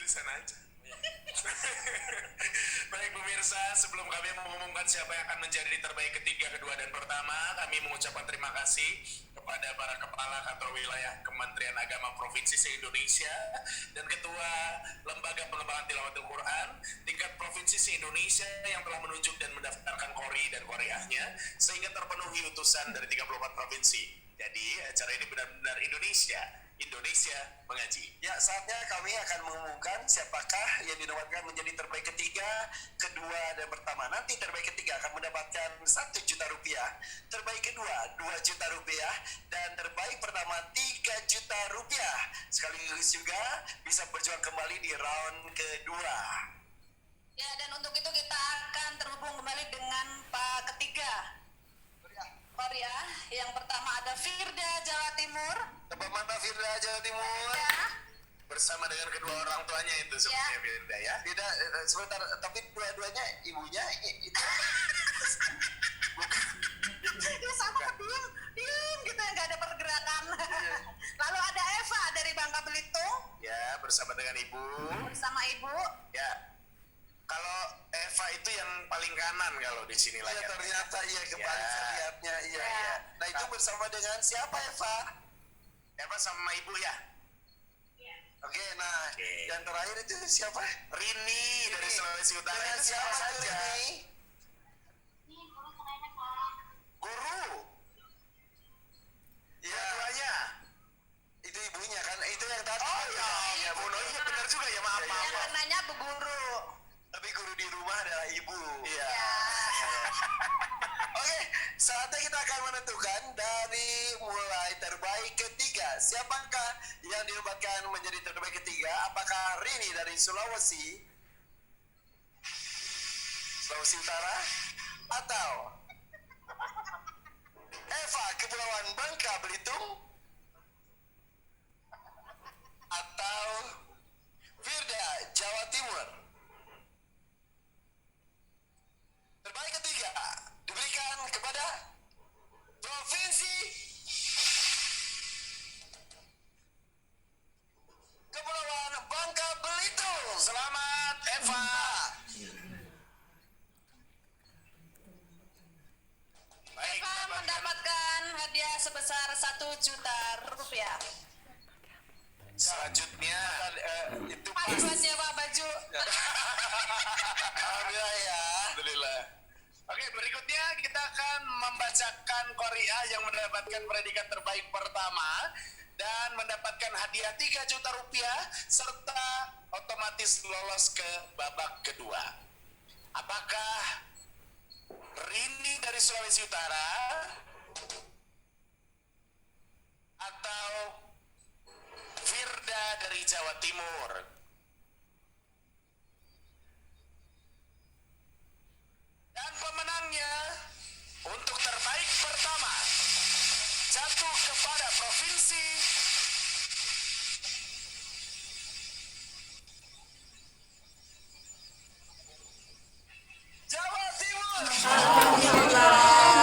di sana aja. Baik pemirsa, sebelum kami mengumumkan siapa yang akan menjadi terbaik ketiga, kedua, dan pertama, kami mengucapkan terima kasih kepada para kepala kantor wilayah Kementerian Agama Provinsi se-Indonesia dan Ketua Lembaga Pengembangan Tilawatul Quran tingkat Provinsi se-Indonesia yang telah menunjuk dan mendaftarkan qori dan qoriahnya sehingga terpenuhi utusan dari 34 provinsi. Jadi acara ini benar-benar Indonesia mengaji. Ya, saatnya kami akan mengumumkan siapakah yang dinobatkan menjadi terbaik ketiga, kedua, dan pertama. Nanti terbaik ketiga akan mendapatkan 1 juta rupiah, terbaik kedua 2 juta rupiah, dan terbaik pertama 3 juta rupiah. Sekaligus juga bisa berjuang kembali di round kedua. Ya, dan untuk itu kita akan terhubung kembali dengan Pak ketiga. Korea, yang pertama ada Firda Jawa Timur. Tebak mata Firda Jawa Timur. Ya. Bersama dengan kedua orang tuanya itu sebenarnya Firda ya. Tidak, sebentar, tapi dua-duanya ibunya itu. Ya sama, diam gitu ya, nggak ada pergerakan. Lalu ada Eva dari Bangka Belitung. Ya, bersama dengan ibu. Bersama ibu. Ya. Kalau Eva itu yang paling kanan kalau di sini lah. Iya, ternyata iya kembali ya. saya lihatnya iya. Nah, itu bersama dengan siapa Eva? Eva sama ibu ya. Oke, nah yang terakhir itu siapa? Rini dari Sulawesi Utara. Dengan Itu siapa saja? Rini? Guru. Iya, Keduanya. itu ibunya kan? Itu yang tadi. Oh iya, Bu. Oh iya benar juga ya, maaf. Yang nanya Bu Guru. Tapi guru di rumah adalah ibu. Iya. Oke, saatnya kita akan menentukan dari mulai terbaik ketiga. Siapakah yang dinobatkan menjadi terbaik ketiga? Apakah Rini dari Sulawesi Utara, atau Eva Kepulauan Bangka Belitung, atau Firda Jawa Timur? Terbaik ketiga diberikan kepada Provinsi Kepulauan Bangka Belitung. Selamat Eva. Baik, Eva mendapatkan hadiah sebesar 1 juta rupiah. selanjutnya Itu Pak buat nyewa baju. Alhamdulillah ya. Alhamdulillah. Oke, berikutnya kita akan membacakan qoriah yang mendapatkan predikat terbaik pertama dan mendapatkan hadiah 3 juta rupiah serta otomatis lolos ke babak kedua. Apakah Rini dari Sulawesi Utara atau Firda dari Jawa Timur? Dan pemenangnya untuk terbaik pertama jatuh kepada Provinsi